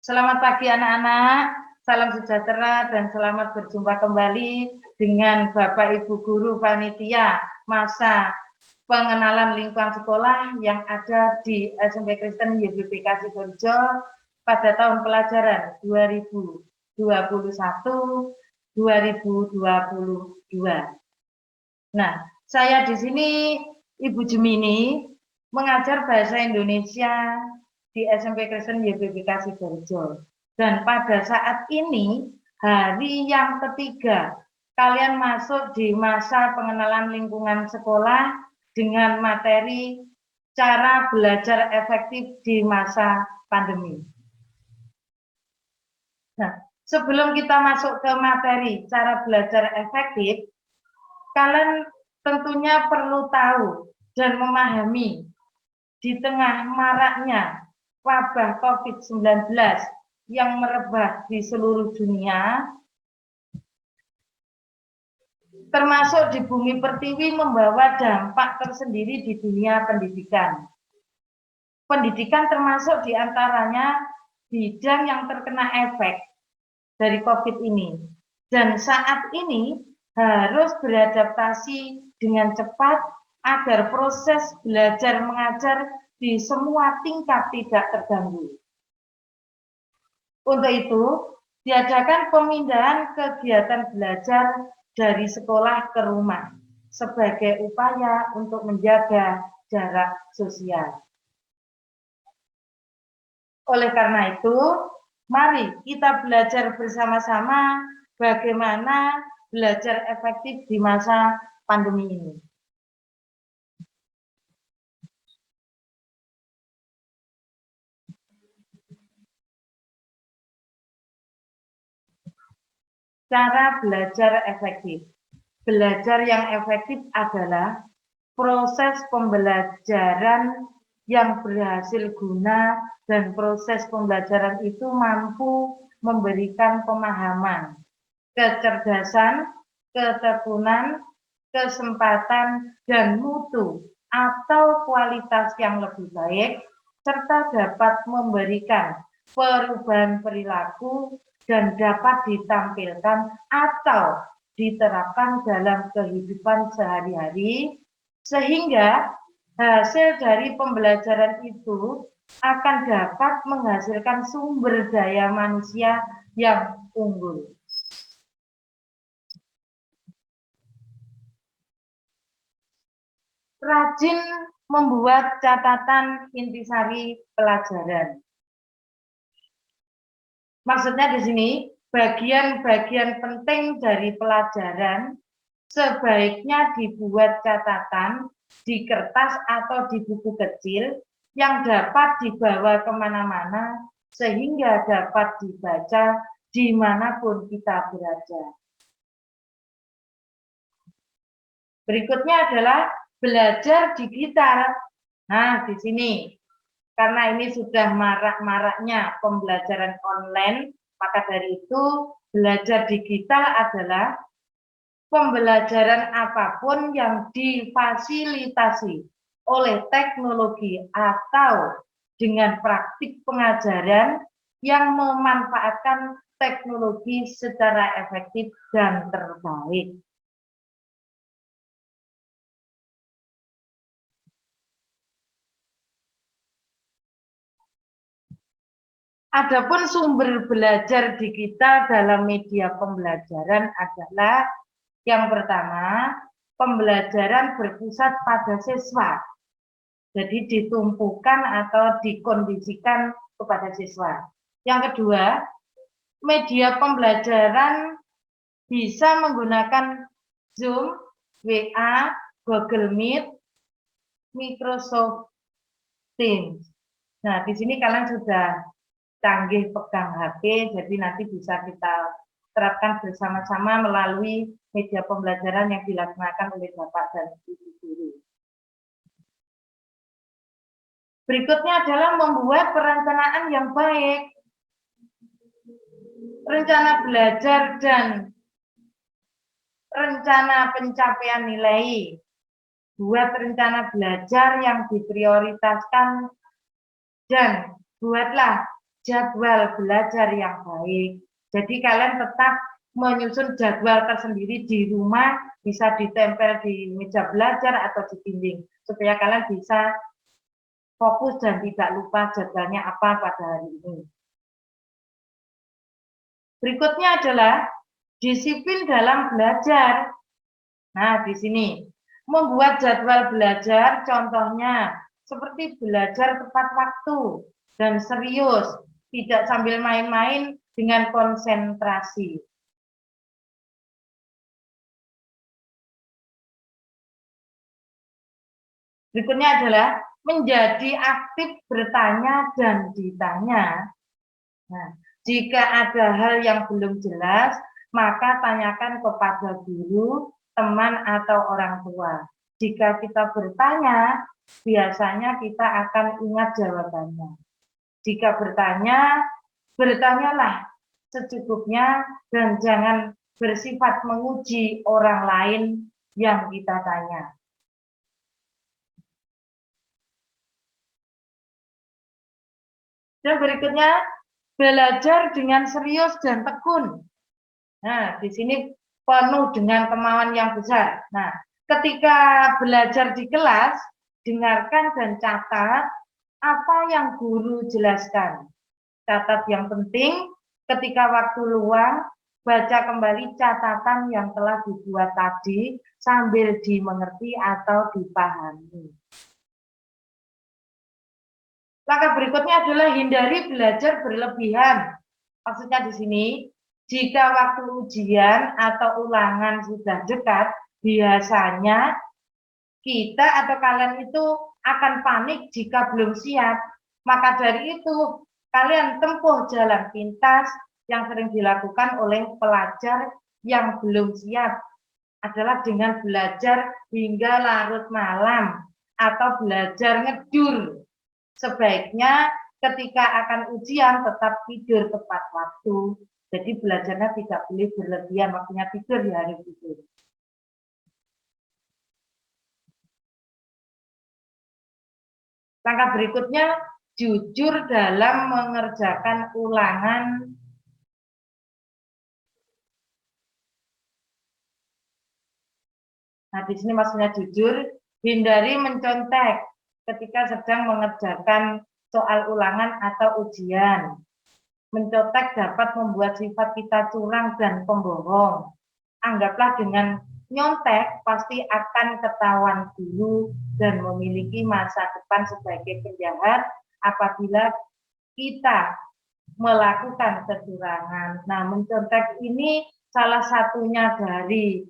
Selamat pagi anak-anak, salam sejahtera dan selamat berjumpa kembali dengan Bapak Ibu Guru Panitia masa pengenalan lingkungan sekolah yang ada di SMP Kristen YBPK Sidoarjo pada tahun pelajaran 2021-2022. Nah, saya di sini Ibu Jemini mengajar bahasa Indonesia di SMP Kristen YBPK Sidoarjo. Dan pada saat ini, hari yang ketiga, kalian masuk di masa pengenalan lingkungan sekolah dengan materi cara belajar efektif di masa pandemi. Nah, sebelum kita masuk ke materi cara belajar efektif, kalian tentunya perlu tahu dan memahami di tengah maraknya wabah COVID-19 yang merebak di seluruh dunia, termasuk di bumi pertiwi, membawa dampak tersendiri di dunia pendidikan. Pendidikan termasuk diantaranya bidang yang terkena efek dari COVID ini. Dan saat ini harus beradaptasi dengan cepat agar proses belajar mengajar di semua tingkat tidak terganggu. Untuk itu, diadakan pemindahan kegiatan belajar dari sekolah ke rumah sebagai upaya untuk menjaga jarak sosial. Oleh karena itu, mari kita belajar bersama-sama bagaimana belajar efektif di masa pandemi ini. Cara belajar efektif. Belajar yang efektif adalah proses pembelajaran yang berhasil guna dan proses pembelajaran itu mampu memberikan pemahaman, kecerdasan, ketekunan, kesempatan, dan mutu atau kualitas yang lebih baik, serta dapat memberikan perubahan perilaku dan dapat ditampilkan atau diterapkan dalam kehidupan sehari-hari, sehingga hasil dari pembelajaran itu akan dapat menghasilkan sumber daya manusia yang unggul. Rajin membuat catatan intisari pelajaran. Maksudnya di sini, bagian-bagian penting dari pelajaran sebaiknya dibuat catatan di kertas atau di buku kecil yang dapat dibawa kemana-mana sehingga dapat dibaca dimanapun kita berada. Berikutnya adalah belajar digital. Nah, di sini. Karena ini sudah marak-maraknya pembelajaran online, maka dari itu belajar digital adalah pembelajaran apapun yang difasilitasi oleh teknologi atau dengan praktik pengajaran yang memanfaatkan teknologi secara efektif dan terbaik. Adapun sumber belajar digital dalam media pembelajaran adalah yang pertama, pembelajaran berpusat pada siswa. Jadi ditumpukan atau dikondisikan kepada siswa. Yang kedua, media pembelajaran bisa menggunakan Zoom, WA, Google Meet, Microsoft Teams. Nah, di sini kalian sudah canggih pegang HP, jadi nanti bisa kita terapkan bersama-sama melalui media pembelajaran yang dilaksanakan oleh Bapak dan Ibu guru. Berikutnya adalah membuat perencanaan yang baik. Rencana belajar dan rencana pencapaian nilai. Buat rencana belajar yang diprioritaskan dan buatlah jadwal belajar yang baik. Jadi kalian tetap menyusun jadwal tersendiri di rumah, bisa ditempel di meja belajar atau di dinding, supaya kalian bisa fokus dan tidak lupa jadwalnya apa pada hari ini. Berikutnya adalah disiplin dalam belajar. Nah, di sini membuat jadwal belajar, contohnya seperti belajar tepat waktu dan serius, tidak sambil main-main dengan konsentrasi. Berikutnya adalah menjadi aktif bertanya dan ditanya. Nah, jika ada hal yang belum jelas, maka tanyakan kepada guru, teman, atau orang tua. Jika kita bertanya, biasanya kita akan ingat jawabannya. Jika bertanya, bertanyalah secukupnya dan jangan bersifat menguji orang lain yang kita tanya. Dan berikutnya, belajar dengan serius dan tekun. Nah, di sini penuh dengan kemauan yang besar. Nah, ketika belajar di kelas, dengarkan dan catat apa yang guru jelaskan. Catat yang penting, ketika waktu luang, baca kembali catatan yang telah dibuat tadi sambil dimengerti atau dipahami. Langkah berikutnya adalah hindari belajar berlebihan. Maksudnya di sini, jika waktu ujian atau ulangan sudah dekat, biasanya kita atau kalian itu akan panik jika belum siap. Maka dari itu, kalian tempuh jalan pintas yang sering dilakukan oleh pelajar yang belum siap adalah dengan belajar hingga larut malam atau belajar ngedur. Sebaiknya ketika akan ujian tetap tidur tepat waktu. Jadi belajarnya tidak boleh berlebihan, waktunya tidur di hari tidur. Langkah berikutnya, jujur dalam mengerjakan ulangan. Nah, di sini maksudnya jujur, hindari mencontek ketika sedang mengerjakan soal ulangan atau ujian. Mencontek dapat membuat sifat kita curang dan pembohong. Anggaplah dengan nyontek pasti akan ketahuan dulu dan memiliki masa depan sebagai penjahat apabila kita melakukan kecurangan. Nah, mencontek ini salah satunya dari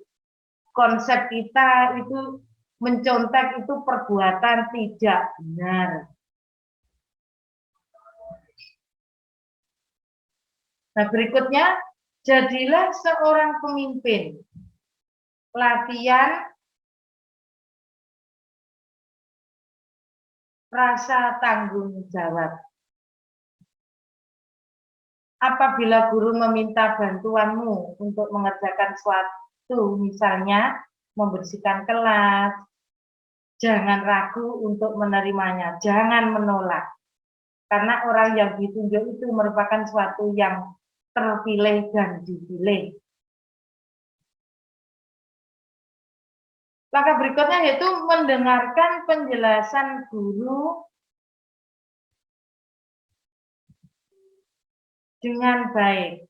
konsep kita itu mencontek itu perbuatan tidak benar. Nah, berikutnya, jadilah seorang pemimpin. Latihan rasa tanggung jawab. Apabila guru meminta bantuanmu untuk mengerjakan suatu, misalnya membersihkan kelas, jangan ragu untuk menerimanya, jangan menolak. Karena orang yang ditunjuk itu merupakan suatu yang terpilih dan dipilih. Langkah berikutnya yaitu mendengarkan penjelasan guru dengan baik.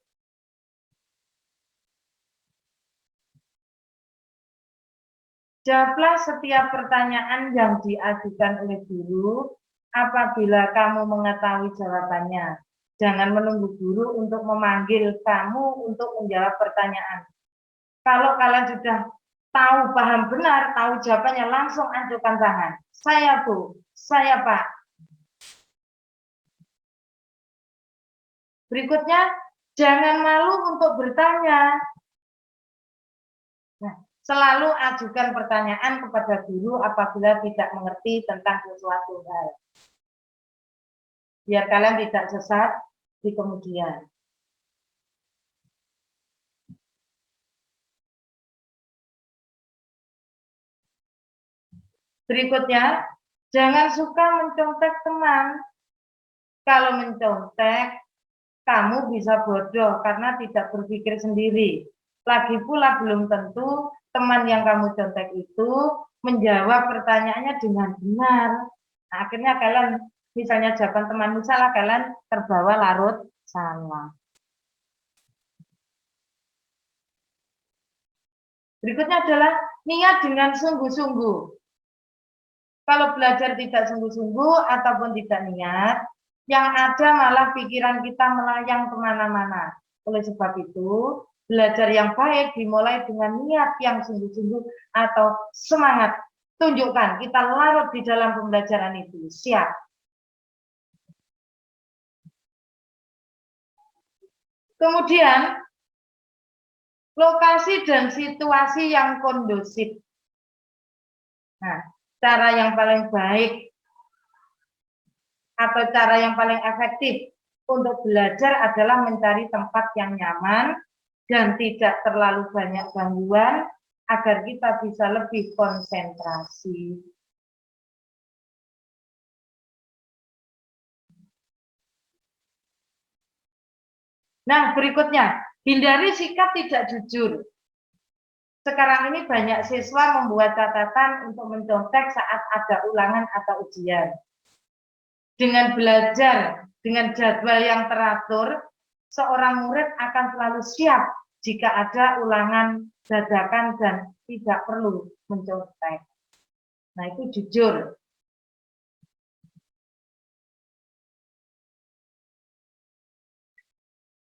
Jawablah setiap pertanyaan yang diajukan oleh guru apabila kamu mengetahui jawabannya. Jangan menunggu guru untuk memanggil kamu untuk menjawab pertanyaan. Kalau kalian sudah tahu paham benar, tahu jawabannya, langsung ajukan tangan. Saya Bu, saya Pak. Berikutnya, jangan malu untuk bertanya. Nah, selalu ajukan pertanyaan kepada guru apabila tidak mengerti tentang sesuatu hal. Biar kalian tidak sesat di kemudian. Berikutnya, jangan suka mencontek teman. Kalau mencontek, kamu bisa bodoh karena tidak berpikir sendiri. Lagi pula belum tentu teman yang kamu contek itu menjawab pertanyaannya dengan benar. Nah, akhirnya kalian, misalnya jawaban temanmu salah, kalian terbawa larut salah. Berikutnya adalah niat dengan sungguh-sungguh. Kalau belajar tidak sungguh-sungguh ataupun tidak niat, yang ada malah pikiran kita melayang kemana-mana. Oleh sebab itu, belajar yang baik dimulai dengan niat yang sungguh-sungguh atau semangat. Tunjukkan, kita larut di dalam pembelajaran itu. Siap. Kemudian, lokasi dan situasi yang kondusif. Nah, cara yang paling baik atau cara yang paling efektif untuk belajar adalah mencari tempat yang nyaman dan tidak terlalu banyak gangguan agar kita bisa lebih konsentrasi. Nah, berikutnya, hindari sikap tidak jujur. Sekarang ini banyak siswa membuat catatan untuk mencontek saat ada ulangan atau ujian. Dengan belajar dengan jadwal yang teratur, seorang murid akan selalu siap jika ada ulangan dadakan dan tidak perlu mencontek. Nah, itu jujur.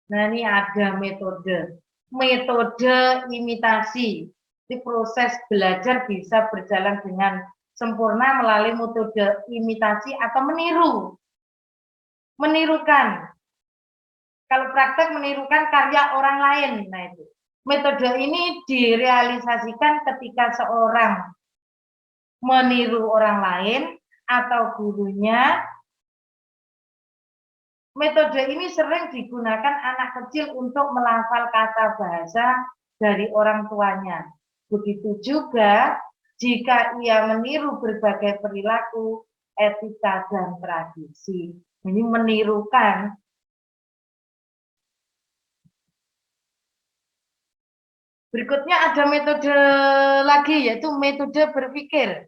Nah, ini ada metode. Metode imitasi. Di proses belajar bisa berjalan dengan sempurna melalui metode imitasi atau meniru. Menirukan. Kalau praktek menirukan karya orang lain. Nah, itu. Metode ini direalisasikan ketika seorang meniru orang lain atau gurunya. Metode ini sering digunakan anak kecil untuk melafal kata bahasa dari orang tuanya. Begitu juga jika ia meniru berbagai perilaku, etika, dan tradisi. Ini menirukan. Berikutnya ada metode lagi, yaitu metode berpikir.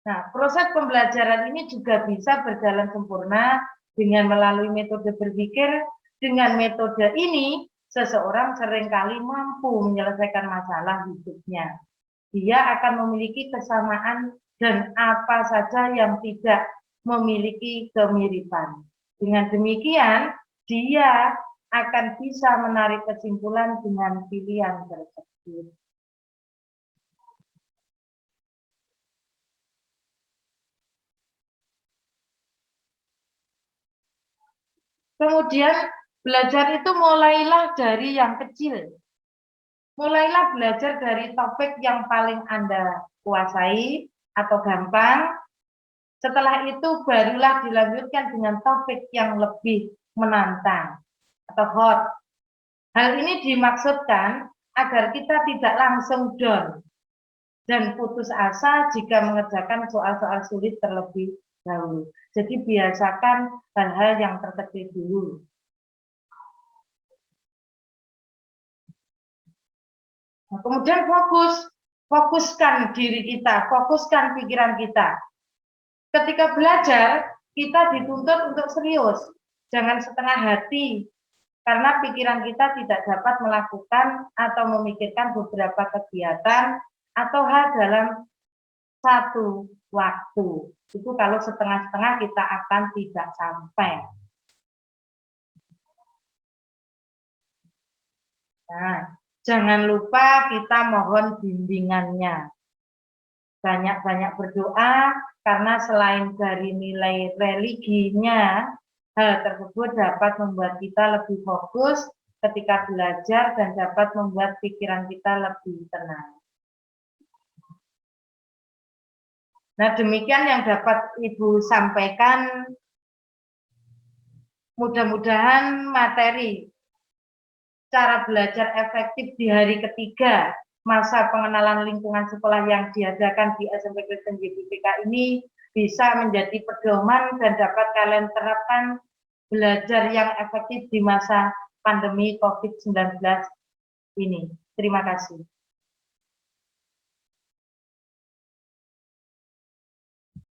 Nah, proses pembelajaran ini juga bisa berjalan sempurna dengan melalui metode berpikir. Dengan metode ini, seseorang seringkali mampu menyelesaikan masalah hidupnya. Dia akan memiliki kesamaan dan apa saja yang tidak memiliki kemiripan. Dengan demikian, dia akan bisa menarik kesimpulan dengan pilihan tersebut. Kemudian belajar itu mulailah dari yang kecil. Mulailah belajar dari topik yang paling Anda kuasai atau gampang. Setelah itu barulah dilanjutkan dengan topik yang lebih menantang atau hot. Hal ini dimaksudkan agar kita tidak langsung down dan putus asa jika mengerjakan soal-soal sulit terlebih dahulu. Jadi biasakan hal-hal yang terkecil dulu. Nah, kemudian fokuskan diri kita, fokuskan pikiran kita. Ketika belajar, kita dituntut untuk serius, jangan setengah hati, karena pikiran kita tidak dapat melakukan atau memikirkan beberapa kegiatan atau hal dalam satu waktu. Itu kalau setengah-setengah kita akan tidak sampai. Nah, jangan lupa kita mohon bimbingannya. Banyak-banyak berdoa, karena selain dari nilai religinya, hal tersebut dapat membuat kita lebih fokus ketika belajar dan dapat membuat pikiran kita lebih tenang. Nah, demikian yang dapat Ibu sampaikan. Mudah-mudahan materi cara belajar efektif di hari ketiga masa pengenalan lingkungan sekolah yang diadakan di SMP Kristen YPPK ini bisa menjadi pedoman dan dapat kalian terapkan belajar yang efektif di masa pandemi COVID-19 ini. Terima kasih.